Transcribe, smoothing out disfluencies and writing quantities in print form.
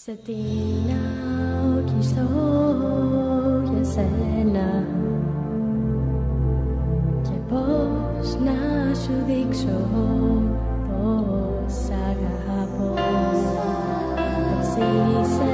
Σε τι να ορκιστώ για σένα και πώς να σου δείξω πως αγαπώ. Εσύ είσαι